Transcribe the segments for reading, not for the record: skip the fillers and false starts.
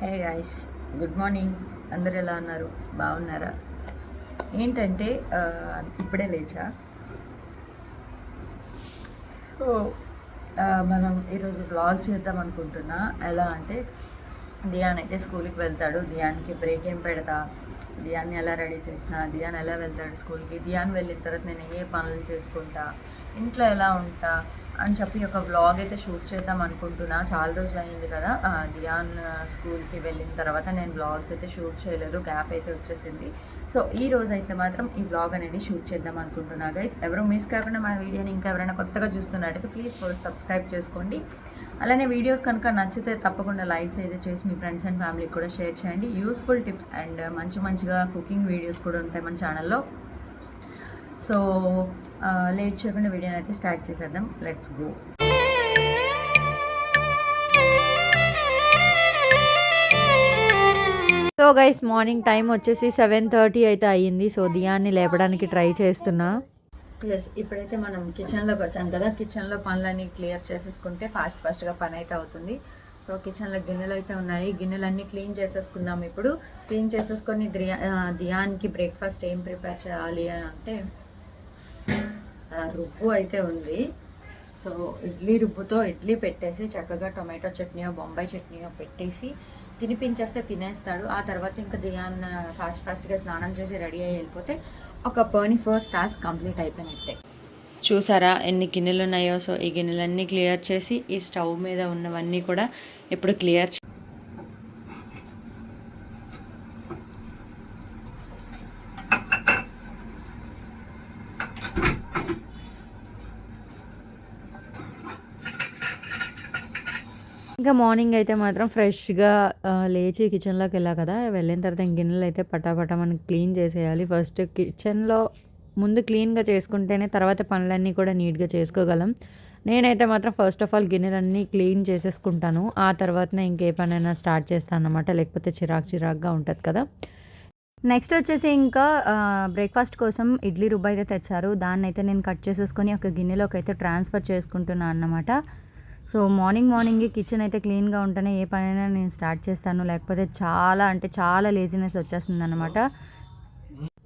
Hey guys, good morning. అందరు ఎలా ఉన్నారు? బాగున్నారా? ఏంటంటే ఇప్పుడే లేచా. సో మనం ఈరోజు వ్లాగ్ చేద్దాం అనుకుంటున్నా. ఎలా అంటే దియాన్ అయితే స్కూల్కి వెళ్తాడు. దియాన్కి బ్రేక్ ఏం పెడతా, దియాన్ని ఎలా రెడీ చేసిన, దియాన్ ఎలా వెళ్తాడు స్కూల్కి, దియాన్ వెళ్ళిన తర్వాత నేను ఏ పనులు చేసుకుంటా, ఇంట్లో ఎలా ఉంటా అని చెప్పి ఒక వ్లాగ్ అయితే షూట్ చేద్దాం అనుకుంటున్నా. చాలా రోజులు అయింది కదా దియాన్ స్కూల్కి వెళ్ళిన తర్వాత నేను వ్లాగ్స్ అయితే షూట్ చేయలేదు, గ్యాప్ అయితే వచ్చేసింది. సో ఈ రోజు అయితే మాత్రం ఈ వ్లాగ్ అనేది షూట్ చేద్దాం అనుకుంటున్నా గైస్. ఎవరు మిస్ కాకుండా మన వీడియోని ఇంకా ఎవరైనా కొత్తగా చూస్తున్నట్టయితే ప్లీజ్ సబ్స్క్రైబ్ చేసుకోండి. అలానే వీడియోస్ కనుక నచ్చితే తప్పకుండా లైక్స్ అయితే చేసి మీ ఫ్రెండ్స్ అండ్ ఫ్యామిలీకి కూడా షేర్ చేయండి. యూస్ఫుల్ టిప్స్ అండ్ మంచిగా కుకింగ్ వీడియోస్ కూడా ఉంటాయి మన ఛానల్లో. సో లేట్ చేయకుండా వీడియోని అయితే స్టార్ట్ చేసేద్దాం. Let's go. So guys, morning time వచ్చేసి 7:30 అయితే అయ్యింది. సో దియాన్ని లేపడానికి ట్రై చేస్తున్నా. ఎస్, ఇప్పుడైతే మనం కిచెన్లోకి వచ్చాం కదా. కిచెన్లో పనులన్నీ క్లియర్ చేసేసుకుంటే ఫాస్ట్గా పని అయితే అవుతుంది. సో కిచెన్లో గిన్నెలు అయితే ఉన్నాయి, గిన్నెలన్నీ క్లీన్ చేసేసుకుందాం. ఇప్పుడు క్లీన్ చేసేసుకొని దియాన్కి బ్రేక్ఫాస్ట్ ఏం ప్రిపేర్ చేయాలి అని అంటే రుబ్బు అయితే ఉంది. సో ఇడ్లీ రుబ్బుతో ఇడ్లీ పెట్టేసి చక్కగా టొమాటో చట్నీయో బొంబాయి చట్నీయో పెట్టేసి తినిపించేస్తే తినేస్తాడు. ఆ తర్వాత ఇంకా దియాన్ ఫాస్ట్గా స్నానం చేసి రెడీ అయ్యి వెళ్ళిపోతే ఒక పని ఫస్ట్ టాస్క్ కంప్లీట్ అయిపోయినట్టే. చూసారా ఎన్ని గిన్నెలు ఉన్నాయో. సో ఈ గిన్నెలన్నీ క్లియర్ చేసి ఈ స్టవ్ మీద ఉన్నవన్నీ కూడా ఇప్పుడు క్లియర్ ఇంకా మార్నింగ్ అయితే మాత్రం ఫ్రెష్గా లేచి కిచెన్లోకి వెళ్ళా కదా. వెళ్ళిన తర్వాత గిన్నెలు అయితే పటాపటా మనం క్లీన్ చేసేయాలి. ఫస్ట్ కిచెన్లో ముందు క్లీన్గా చేసుకుంటేనే తర్వాత పనులన్నీ కూడా నీట్గా చేసుకోగలం. నేనైతే మాత్రం ఫస్ట్ ఆఫ్ ఆల్ గిన్నెలన్నీ క్లీన్ చేసేసుకుంటాను. ఆ తర్వాతనే ఇంకే పనైనా స్టార్ట్ చేస్తాను అన్నమాట. లేకపోతే చిరాకుగా ఉంటుంది కదా. నెక్స్ట్ వచ్చేసి ఇంకా బ్రేక్ఫాస్ట్ కోసం ఇడ్లీ రుబ్బు అయితే తెచ్చారు. దాన్ని అయితే నేను కట్ చేసేసుకొని ఒక గిన్నెలోకి అయితే ట్రాన్స్ఫర్ చేసుకుంటున్నాను అన్నమాట. సో మార్నింగే కిచెన్ అయితే క్లీన్గా ఉంటేనే ఏ పనైనా నేను స్టార్ట్ చేస్తాను. లేకపోతే చాలా లేజినెస్ వచ్చేస్తుంది అనమాట.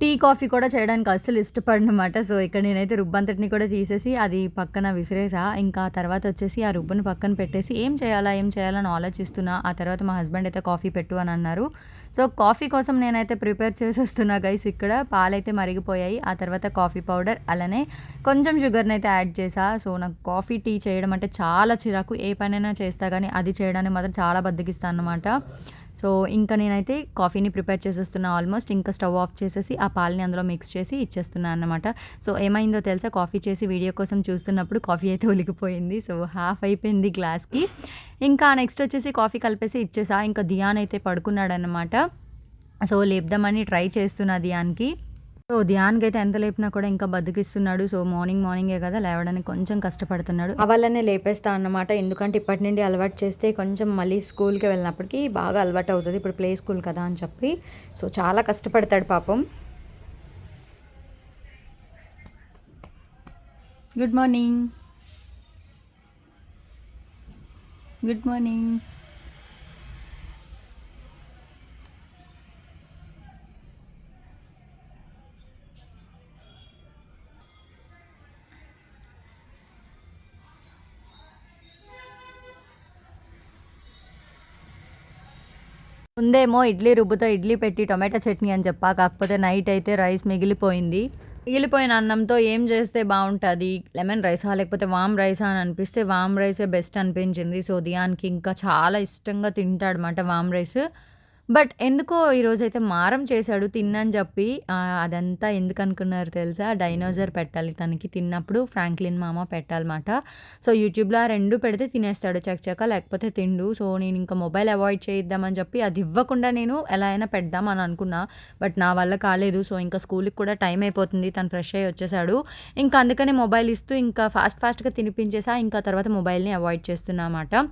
టీ కాఫీ కూడా చేయడానికి అస్సలు ఇష్టపడనమాట. సో ఇక్కడ నేనైతే రుబ్బంతటిని కూడా తీసేసి అది పక్కన విసిరేసా. ఇంకా తర్వాత వచ్చేసి ఆ రుబ్బుని పక్కన పెట్టేసి ఏం చేయాలని ఆలోచిస్తున్నా. ఆ తర్వాత మా హస్బెండ్ అయితే కాఫీ పెట్టు అని అన్నారు. సో కాఫీ కోసం నేనైతే ప్రిపేర్ చేసేస్తున్నా గైస్. ఇక్కడ పాలైతే మరిగిపోయాయి. ఆ తర్వాత కాఫీ పౌడర్ అలానే కొంచెం షుగర్ని అయితే యాడ్ చేసా. సో నాకు కాఫీ టీ చేయడం అంటే చాలా చిరాకు. ఏ పనైనా చేస్తా కానీ అది చేయడానికి మాత్రం చాలా బద్దకిస్తాను అన్నమాట. సో ఇంకా నేనైతే కాఫీని ప్రిపేర్ చేసేస్తున్నా ఆల్మోస్ట్. ఇంకా స్టవ్ ఆఫ్ చేసేసి ఆ పాలని అందులో మిక్స్ చేసి ఇచ్చేస్తున్నాను అన్నమాట. సో ఏమైందో తెలుసా, కాఫీ చేసి వీడియో కోసం చూస్తున్నప్పుడు కాఫీ అయితే ఒలిగిపోయింది. సో హాఫ్ అయిపోయింది గ్లాస్కి. ఇంకా నెక్స్ట్ వచ్చేసి కాఫీ కలిపేసి ఇచ్చేసా. ఇంకా దియాన్ అయితే పడుకున్నాడనమాట. సో లేపుదామని ట్రై చేస్తున్నా దియాన్కి. సో ధ్యాన్కి అయితే ఎంత లేపినా కూడా ఇంకా బద్దకిస్తున్నాడు. సో మార్నింగే కదా లేవడానికి కొంచెం కష్టపడుతున్నాడు. అవల్లనే లేపేస్తా అన్నమాట. ఎందుకంటే ఇప్పటి నుండి అలవాటు చేస్తే కొంచెం మళ్ళీ స్కూల్కి వెళ్ళినప్పటికీ బాగా అలవాటు అవుతుంది. ఇప్పుడు ప్లే స్కూల్ కదా అని చెప్పి. సో చాలా కష్టపడతాడు పాపం. Good morning. Good morning. ముందేమో ఇడ్లీ రుబ్బుతో ఇడ్లీ పెట్టి టొమాటో చట్నీ అని చెప్పా. కాకపోతే నైట్ అయితే రైస్ మిగిలిపోయిన అన్నంతో ఏం చేస్తే బాగుంటుంది, లెమన్ రైసా లేకపోతే వామ్ రైసా అని అనిపిస్తే వామ్ రైసే బెస్ట్ అనిపించింది. సో దియాన్కి ఇంకా చాలా ఇష్టంగా తింటాడు అన్నమాట వామ్ రైస్. బట్ ఎందుకో ఈరోజైతే మారం చేశాడు తిన్నని చెప్పి. అదంతా ఎందుకు అనుకున్నారు తెలుసా, డైనోజర్ పెట్టాలి తనకి తిన్నప్పుడు, ఫ్రాంక్లిన్ మామ పెట్టాలన్నమాట. సో యూట్యూబ్లో ఆ రెండు పెడితే తినేస్తాడు చకచక, లేకపోతే తిండు. సో నేను ఇంకా మొబైల్ అవాయిడ్ చేద్దామని చెప్పి అది ఇవ్వకుండా నేను ఎలా అయినా పెడదామని అనుకున్నా. బట్ నా వల్ల కాలేదు. సో ఇంకా స్కూల్కి కూడా టైం అయిపోతుంది, తను ఫ్రెష్ అయ్యి వచ్చేసాడు. ఇంకా అందుకనే మొబైల్ ఇస్తూ ఇంకా ఫాస్ట్గా తినిపించేసా. ఇంకా తర్వాత మొబైల్ని అవాయిడ్ చేస్తున్నా అన్నమాట.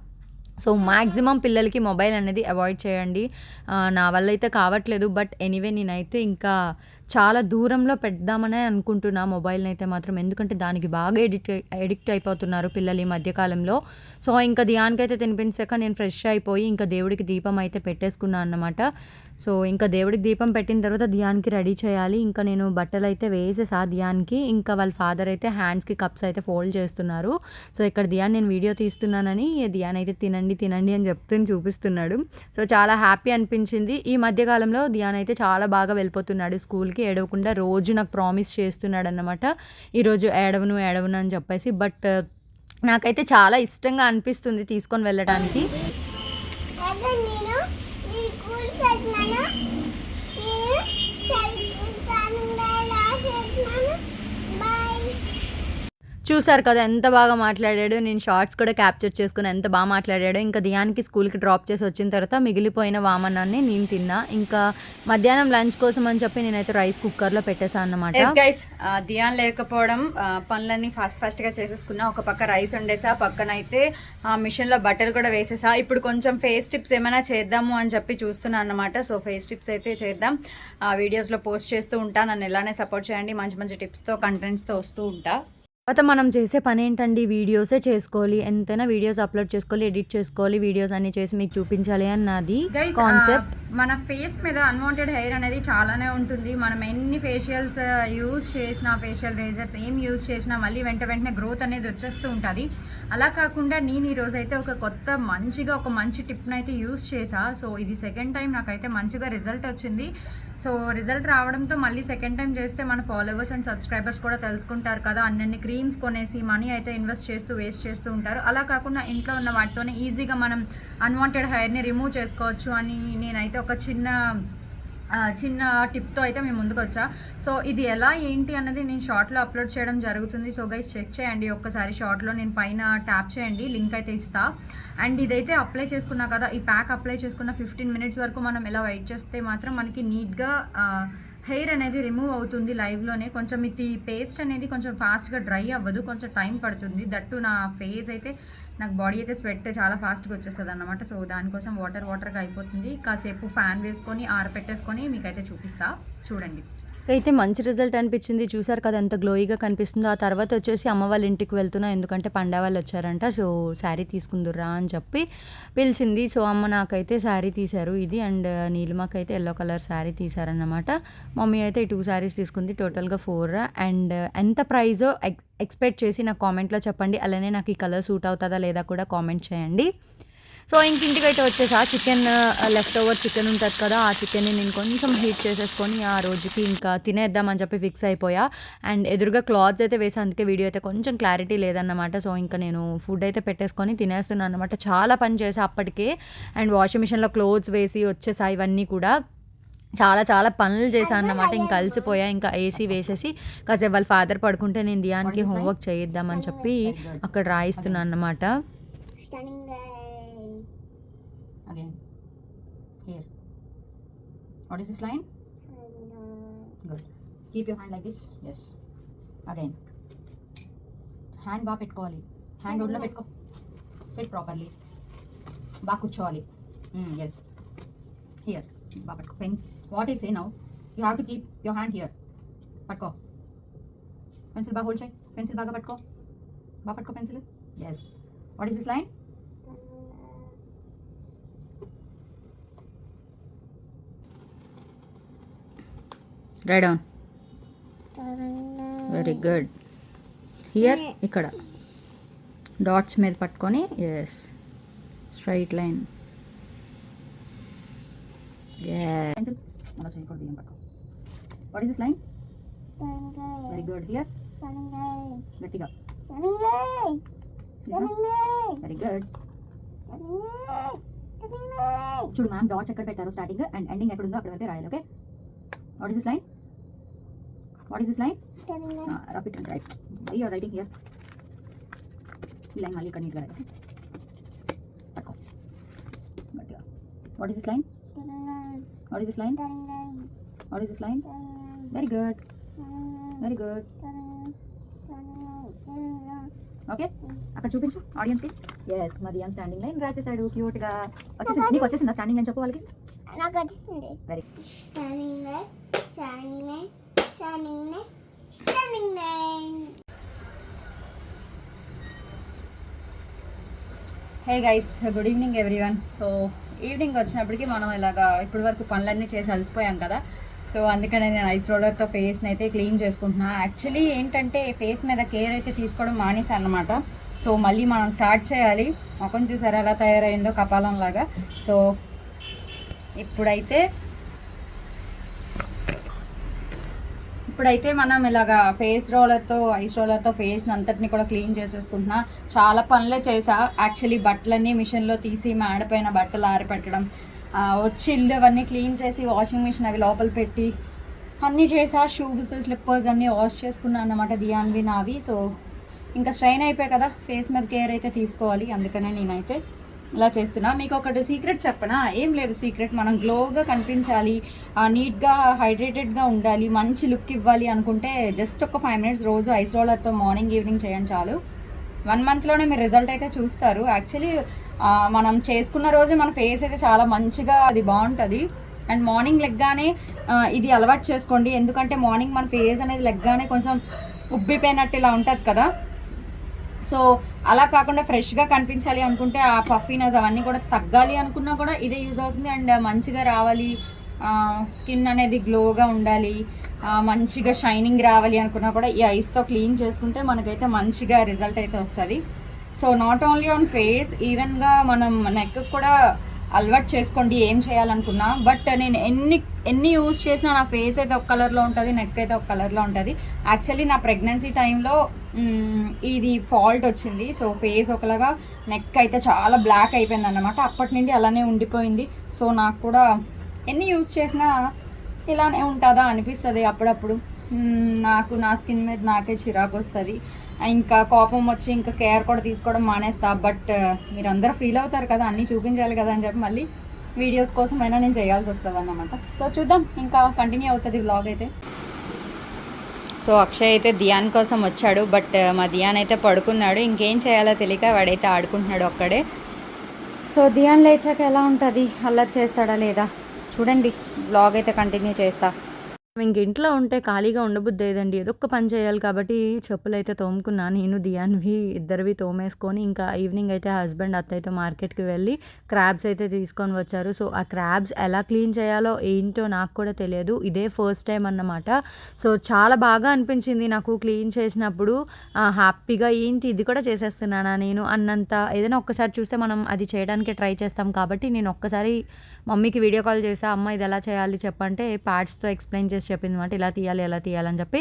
సో మ్యాక్సిమం పిల్లలకి మొబైల్ అనేది అవాయిడ్ చేయండి. నా వల్ల అయితే కావట్లేదు. బట్ ఎనీవే నేనైతే ఇంకా చాలా దూరంలో పెడదామనే అనుకుంటున్నా మొబైల్ని అయితే మాత్రం. ఎందుకంటే దానికి బాగా ఎడిక్ట్ అయిపోతున్నారు పిల్లలు ఈ మధ్యకాలంలో. సో ఇంకా ధ్యాన్కైతే తినిపించాక నేను ఫ్రెష్ అయిపోయి ఇంకా దేవుడికి దీపం అయితే పెట్టేసుకున్నాను అన్నమాట. సో ఇంకా దేవుడికి దీపం పెట్టిన తర్వాత ధ్యాన్కి రెడీ చేయాలి. ఇంకా నేను బట్టలు అయితే వేసేసా ధ్యాన్కి. ఇంకా వాళ్ళ ఫాదర్ అయితే హ్యాండ్స్కి కప్స్ అయితే ఫోల్డ్ చేస్తున్నారు. సో ఇక్కడ ధ్యాన్ నేను వీడియో తీస్తున్నానని ధ్యాన్ అయితే తినండి తినండి అని చెప్తూనే చూపిస్తున్నాడు. సో చాలా హ్యాపీ అనిపించింది. ఈ మధ్యకాలంలో ధ్యాన్ అయితే చాలా బాగా వెళ్ళిపోతున్నాడు స్కూల్కి, ఏడవకుండా రోజు నాకు ప్రామిస్ చేస్తున్నాడు అన్నమాట, ఈరోజు ఏడవను ఏడవను అని చెప్పేసి. బట్ నాకైతే చాలా ఇష్టంగా అనిపిస్తుంది తీసుకొని వెళ్ళడానికి. చూసారు కదా ఎంత బాగా మాట్లాడాడు. నేను షార్ట్స్ కూడా క్యాప్చర్ చేసుకుని ఎంత బాగా మాట్లాడాడు. ఇంకా ధ్యాన్కి స్కూల్కి డ్రాప్ చేసి వచ్చిన తర్వాత మిగిలిపోయిన వామనాన్ని నేను తిన్నా. ఇంకా మధ్యాహ్నం లంచ్ కోసం అని చెప్పి నేనైతే రైస్ కుక్కర్లో పెట్టేశాను అన్నమాట. గైస్ ధ్యాన్ లేకపోవడం పనులన్నీ ఫాస్ట్గా చేసేసుకున్నా. ఒక పక్క రైస్ వండేసా, పక్కన అయితే మిషన్లో బట్టలు కూడా వేసేసా. ఇప్పుడు కొంచెం ఫేస్ టిప్స్ ఏమైనా చేద్దాము అని చెప్పి చూస్తున్నాను అన్నమాట. సో ఫేస్ టిప్స్ అయితే చేద్దాం, వీడియోస్లో పోస్ట్ చేస్తూ ఉంటా. నన్ను ఎలానే సపోర్ట్ చేయండి, మంచి మంచి టిప్స్తో కంటెంట్స్తో వస్తూ ఉంటా. తర్వాత మనం చేసే పని ఏంటండి, వీడియోసే చేసుకోవాలి. ఎంతైనా వీడియోస్ అప్లోడ్ చేసుకోవాలి, ఎడిట్ చేసుకోవాలి, వీడియోస్ అన్ని చేసి మీకు చూపించాలి అన్నది కాన్సెప్ట్. మన ఫేస్ మీద అన్వాంటెడ్ హెయిర్ అనేది చాలానే ఉంటుంది. మనం ఎన్ని ఫేషియల్స్ యూజ్ చేసినా, ఫేషియల్ రేజర్స్ ఏం యూజ్ చేసినా మళ్ళీ వెంటనే గ్రోత్ అనేది వచ్చేస్తూ ఉంటుంది. అలా కాకుండా నేను ఈరోజు అయితే ఒక మంచి టిప్ని అయితే యూజ్ చేసా. సో ఇది సెకండ్ టైం నాకైతే మంచిగా రిజల్ట్ వచ్చింది. సో రిజల్ట్ రావడంతో మళ్ళీ సెకండ్ టైం చేస్తే మన ఫాలోవర్స్ అండ్ సబ్స్క్రైబర్స్ కూడా తెలుసుకుంటారు కదా. అన్ని క్రీమ్స్ కొనేసి మనీ అయితే ఇన్వెస్ట్ చేస్తూ వేస్ట్ చేస్తూ ఉంటారు. అలా కాకుండా ఇంట్లో ఉన్న వాటితోనే ఈజీగా మనం అన్వాంటెడ్ హెయిర్ని రిమూవ్ చేసుకోవచ్చు అని నేనైతే ఒక చిన్న టిప్తో అయితే మేము ముందుకు వచ్చా. సో ఇది ఎలా ఏంటి అన్నది నేను షార్ట్లో అప్లోడ్ చేయడం జరుగుతుంది. సో గైస్ చెక్ చేయండి ఒక్కసారి, షార్ట్లో నేను పైన ట్యాప్ చేయండి, లింక్ అయితే ఇస్తా. అండ్ ఇదైతే అప్లై చేసుకున్నా కదా, ఈ ప్యాక్ అప్లై చేసుకున్న 15 minutes వరకు మనం ఎలా వెయిట్ చేస్తే మాత్రం మనకి నీట్గా హెయిర్ అనేది రిమూవ్ అవుతుంది లైవ్లోనే. కొంచెం ఇది పేస్ట్ అనేది కొంచెం ఫాస్ట్గా డ్రై అవ్వదు, కొంచెం టైం పడుతుంది. దట్టు నా ఫేస్ అయితే, నాకు బాడీ అయితే స్వెట్ చాలా ఫాస్ట్గా వచ్చేస్తుంది అన్నమాట. సో దానికోసం వాటర్గా అయిపోతుంది. కాసేపు ఫ్యాన్ వేసుకొని ఆరపెట్టేసుకొని మీకైతే చూపిస్తా, చూడండి. అయితే మంచి రిజల్ట్ అనిపించింది. చూసారు కదా ఎంత గ్లోయిగా కనిపిస్తుందో. ఆ తర్వాత వచ్చేసి అమ్మ వాళ్ళ ఇంటికి వెళ్తున్నా, ఎందుకంటే పండా వాళ్ళు వచ్చారంట. సో శారీ తీసుకుందురా అని చెప్పి పిలిచింది. సో అమ్మ నాకైతే శారీ తీశారు ఇది, అండ్ నీలిమకైతే ఎల్లో కలర్ శారీ తీశారన్నమాట. మమ్మీ అయితే ఈ 2 sarees తీసుకుంది, టోటల్గా 4. అండ్ ఎంత ప్రైజో ఎక్స్పెక్ట్ చేసి నాకు కామెంట్లో చెప్పండి. అలానే నాకు ఈ కలర్ సూట్ అవుతుందా లేదా కూడా కామెంట్ చేయండి. సో ఇంటికి అయితే వచ్చేసా. చికెన్ లెఫ్ట్ ఓవర్ చికెన్ ఉంటుంది కదా, ఆ చికెన్ని నేను కొంచెం హీట్ చేసేసుకొని ఆ రోజుకి ఇంకా తినేద్దామని చెప్పి ఫిక్స్ అయిపోయా. అండ్ ఎదురుగా క్లాత్స్ అయితే వేసా, అందుకే వీడియో అయితే కొంచెం క్లారిటీ లేదన్నమాట. సో ఇంకా నేను ఫుడ్ అయితే పెట్టేసుకొని తినేస్తున్నాను అనమాట. చాలా పని చేసా అప్పటికే. అండ్ వాషింగ్ మిషన్లో క్లోత్స్ వేసి వచ్చేసా. ఇవన్నీ కూడా చాలా పనులు చేశాను అన్నమాట. ఇంకా అలసిపోయా. ఇంకా ఏసీ వేసేసి కాసేపు వాళ్ళ ఫాదర్ పడుకుంటే నేను ధ్యాన్కి హోంవర్క్ చేయిద్దామని చెప్పి అక్కడ రాయిస్తున్నాను అన్నమాట. Again, here. What is this line? Good. Keep your hand like this. Yes. Again. Hand బాగా పెట్టుకోవాలి. హ్యాండ్ ఒడిలో పెట్టుకో. Sit properly. బాగా కూర్చోవాలి. Yes. Here. బాగా పెట్టుకో. Pens. What I say now? You have to keep your hand here. పట్టుకో. Pencil బాగా హోల్డ్ చేయి. పెన్సిల్ బాగా పట్టుకో. బాగా పట్టుకో pencil. Yes. What is this line? Write down. Very good. Here, ikkada. Dots మీద పట్టుకొని, yes. Straight line. Yeah. Pencil. What is this line? Very good. Here. గట్టిగా. Very good. చూడు మ్యామ్ డాట్స్ ఎక్కడ పెట్టారో స్టార్టింగ్ అండ్ ఎండింగ్ ఎక్కడ ఉందో అక్కడ వరకే రాయాలి. Okay. What is this line? What is this line? Rub it and write. Why you are writing here? ఈ లైన్ మళ్ళీ ఇక్కడ నీట్గా రాయాలి. పట్టుకో గట్టిగా. What is this line? What is this line? What is this line? Very good. Very good. Okay అక్కడ చూపించు ఆడియన్స్కి. ఎస్ మా దియాన్ స్టాండింగ్ లైన్ రాసేసాడు క్యూట్గా. వచ్చేసింది నీకు వచ్చేసిందా స్టాండింగ్ లైన్ చెప్పు వాళ్ళకి. నాకు వచ్చింది very standing line standing line standing line standing line. Hey guys, good evening everyone. So evening వచ్చినప్పటికి మనం ఇలాగా ఇప్పటి వరకు పనులన్నీ చేసి అలసిపోయాం కదా. సో అందుకనే నేను ఐస్ రోలర్తో ఫేస్ని అయితే క్లీన్ చేసుకుంటున్నా. యాక్చువల్లీ ఏంటంటే ఫేస్ మీద కేర్ అయితే తీసుకోవడం మానేసా అన్నమాట. సో మళ్ళీ మనం స్టార్ట్ చేయాలి. ముఖం చూసారా ఎలా తయారైందో కపాలం లాగా. సో ఇప్పుడైతే మనం ఇలాగా ఫేస్ రోలర్తో ఐస్ రోలర్తో ఫేస్ని అంతటిని కూడా క్లీన్ చేసేసుకుంటున్నా. చాలా పనులే చేసా యాక్చువల్లీ. బట్టలన్నీ మిషన్లో తీసి మేడపైన బట్టలు ఆరిపెట్టడం, వచ్చి ఇల్లు అవన్నీ క్లీన్ చేసి వాషింగ్ మిషన్ అవి లోపల పెట్టి అన్నీ చేసా. షూస్ స్లిప్పర్స్ అన్నీ వాష్ చేసుకున్నాను అన్నమాట, దియాన్వి నావి. సో ఇంకా స్ట్రైన్ అయిపోయాయి కదా, ఫేస్ మీద కేర్ అయితే తీసుకోవాలి. అందుకనే నేనైతే ఇలా చేస్తున్నా. మీకు ఒకటి సీక్రెట్ చెప్పనా? ఏం లేదు సీక్రెట్. మనం గ్లోగా కనిపించాలి, నీట్గా హైడ్రేటెడ్గా ఉండాలి, మంచి లుక్ ఇవ్వాలి అనుకుంటే జస్ట్ ఒక 5 minutes రోజు ఐస్ రోలర్తో మార్నింగ్ ఈవినింగ్ చేయండి చాలు. 1 monthలోనే మీరు రిజల్ట్ అయితే చూస్తారు. యాక్చువల్లీ మనం చేసుకున్న రోజే మన ఫేస్ అయితే చాలా మంచిగా అది బాగుంటుంది. అండ్ మార్నింగ్ లెగ్గానే ఇది అలవాటు చేసుకోండి. ఎందుకంటే మార్నింగ్ మన ఫేస్ అనేది లెగ్గానే కొంచెం ఉబ్బిపోయినట్టు ఇలా ఉంటుంది కదా. సో అలా కాకుండా ఫ్రెష్గా కనిపించాలి అనుకుంటే ఆ పఫీనెస్ అవన్నీ కూడా తగ్గాలి అనుకున్నా కూడా ఇదే యూజ్ అవుతుంది. అండ్ మంచిగా రావాలి, స్కిన్ అనేది గ్లోగా ఉండాలి, మంచిగా షైనింగ్ రావాలి అనుకున్నా కూడా ఈ ఐస్తో క్లీన్ చేసుకుంటే మనకైతే మంచిగా రిజల్ట్ అయితే వస్తుంది. So not only on face, ఈవెన్గా మనం నెక్ కూడా అలవాటు చేసుకోండి ఏం చేయాలనుకున్నా. బట్ నేను ఎన్ని యూజ్ చేసినా నా ఫేస్ అయితే ఒక కలర్లో ఉంటుంది, నెక్ అయితే ఒక కలర్లో ఉంటుంది. యాక్చువల్లీ నా ప్రెగ్నెన్సీ టైంలో ఇది ఫాల్ట్ వచ్చింది. సో ఫేస్ ఒకలాగా, నెక్ అయితే చాలా బ్లాక్ అయిపోయింది అన్నమాట. అప్పటి నుండి అలానే ఉండిపోయింది. సో నాకు కూడా ఎన్ని యూజ్ చేసినా ఇలానే ఉంటుందా అనిపిస్తుంది అప్పుడప్పుడు. నాకు నా స్కిన్ మీద నాకే చిరాకు వస్తుంది. ఇంకా కోపం వచ్చి ఇంకా కేర్ కూడా తీసుకోవడం మానేస్తా. బట్ మీరందరూ ఫీల్ అవుతారు కదా, అన్నీ చూపించాలి కదా అని చెప్పి మళ్ళీ వీడియోస్ కోసం అయినా నేను చేయాల్సి వస్తుంది అన్నమాట. సో చూద్దాం, ఇంకా కంటిన్యూ అవుతుంది వ్లాగ్ అయితే. సో అక్షయ్ అయితే దియాన్ కోసం వచ్చాడు. బట్ మా దియాన్ అయితే పడుకున్నాడు. ఇంకేం చేయాలో తెలియక వాడైతే ఆడుకుంటున్నాడు ఒక్కడే. సో దియాన్ లేచాక ఎలా ఉంటుంది, అల్లరి చేస్తాడా లేదా చూడండి. వ్లాగ్ అయితే కంటిన్యూ చేస్తా. ఇంక ఇంట్లో ఉంటే ఖాళీగా ఉండబుద్ది లేదండి, ఏదో ఒక పని చేయాలి. కాబట్టి చెప్పులు అయితే తోముకున్నా, నేను దియాన్వి ఇద్దరివి తోమేసుకొని ఇంకా ఈవినింగ్ అయితే హస్బెండ్ అత్తయ్యతో మార్కెట్కి వెళ్ళి క్రాబ్స్ అయితే తీసుకొని వచ్చారు. సో ఆ క్రాబ్స్ ఎలా క్లీన్ చేయాలో ఏంటో నాకు కూడా తెలియదు, ఇదే ఫస్ట్ టైం అన్నమాట. సో చాలా బాగా అనిపించింది నాకు క్లీన్ చేసినప్పుడు. హ్యాపీగా ఏంటి ఇది కూడా చేసేస్తున్నానా నేను అన్నంత. ఏదైనా ఒక్కసారి చూస్తే మనం అది చేయడానికి ట్రై చేస్తాం. కాబట్టి నేను ఒక్కసారి మమ్మీకి వీడియో కాల్ చేసా, అమ్మ ఇది ఎలా చేయాలి చెప్పంటే ప్యాడ్స్తో ఎక్స్ప్లెయిన్ చేసి చెప్పింది అనమాట. ఇలా తీయాలి ఎలా తీయాలని చెప్పి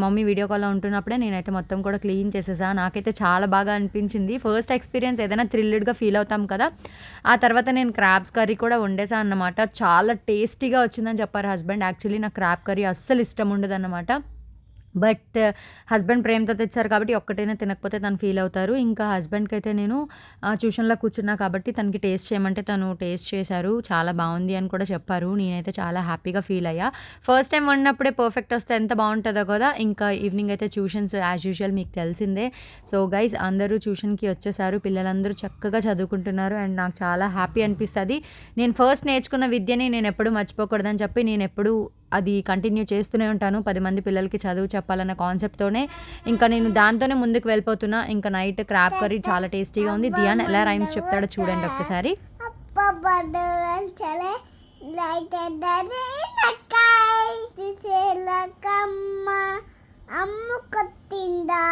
మమ్మీ వీడియో కాల్లో ఉంటున్నప్పుడే నేనైతే మొత్తం కూడా క్లీన్ చేసేసా. నాకైతే చాలా బాగా అనిపించింది. ఫస్ట్ ఎక్స్పీరియన్స్ ఏదైనా థ్రిల్డ్గా ఫీల్ అవుతాం కదా. ఆ తర్వాత నేను క్రాబ్స్ కర్రీ కూడా వండేసా అన్నమాట. చాలా టేస్టీగా వచ్చిందని చెప్పారు హస్బెండ్. యాక్చువల్లీ నాకు క్రాబ్ కర్రీ అస్సలు ఇష్టం ఉండదు అన్నమాట. బట్ హస్బెండ్ ప్రేమతో తెచ్చారు కాబట్టి ఒక్కటైనా తినకపోతే తను ఫీల్ అవుతారు. ఇంకా హస్బెండ్కి అయితే నేను ట్యూషన్లో కూర్చున్నా కాబట్టి తనకి టేస్ట్ చేయమంటే తను టేస్ట్ చేశారు. చాలా బాగుంది అని కూడా చెప్పారు. నేనైతే చాలా హ్యాపీగా ఫీల్ అయ్యా. ఫస్ట్ టైం వండినప్పుడే పర్ఫెక్ట్ వస్తే ఎంత బాగుంటుందో కదా. ఇంకా ఈవినింగ్ అయితే ట్యూషన్స్ యాజ్ యూజువల్ మీకు తెలిసిందే. సో గైస్ అందరూ ట్యూషన్కి వచ్చేసారు, పిల్లలందరూ చక్కగా చదువుకుంటున్నారు. అండ్ నాకు చాలా హ్యాపీ అనిపిస్తుంది. నేను ఫస్ట్ నేర్చుకున్న విద్యని నేను ఎప్పుడూ మర్చిపోకూడదని చెప్పి నేను ఎప్పుడూ అది కంటిన్యూ చేస్తూనే ఉంటాను. 10 మంది పిల్లలకి చదువు చెప్పాలన్న కాన్సెప్ట్తోనే ఇంకా నేను దాంతోనే ముందుకు వెళ్ళిపోతున్నా. ఇంకా నైట్ క్రాబ్ కర్రీ చాలా టేస్టీగా ఉంది. దియాన్ ఎలా రైమ్స్ చెప్తాడో చూడండి ఒక్కసారి. అమ్ము కొట్టిందా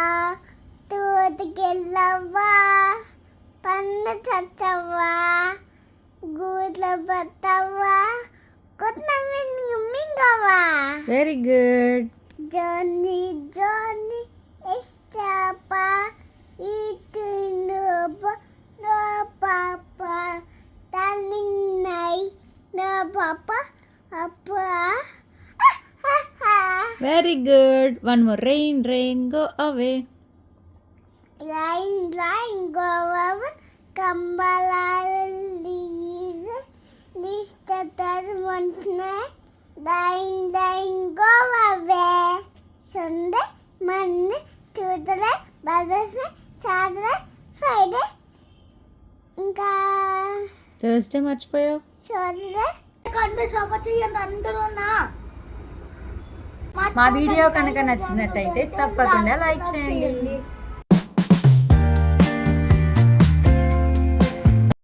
తోటికెళ్ళవా పన్ను చచ్చవా గూట్ల పట్టవా very good. Johnny, Johnny, estapa, itu no papa, darling night, no papa, apa? Very good. One more. Rain, rain, go away. Rain, rain, go away. Kambalal, Dying, dying, go away. Sunday, Monday, Tuesday, Wednesday, Saturday Friday ఇంకా Thursday మర్చిపోయావు. Saturday కంటే support చేయండి అందరూ మా video కనుక నచ్చినట్టయితే తప్పకుండా like చేయండి.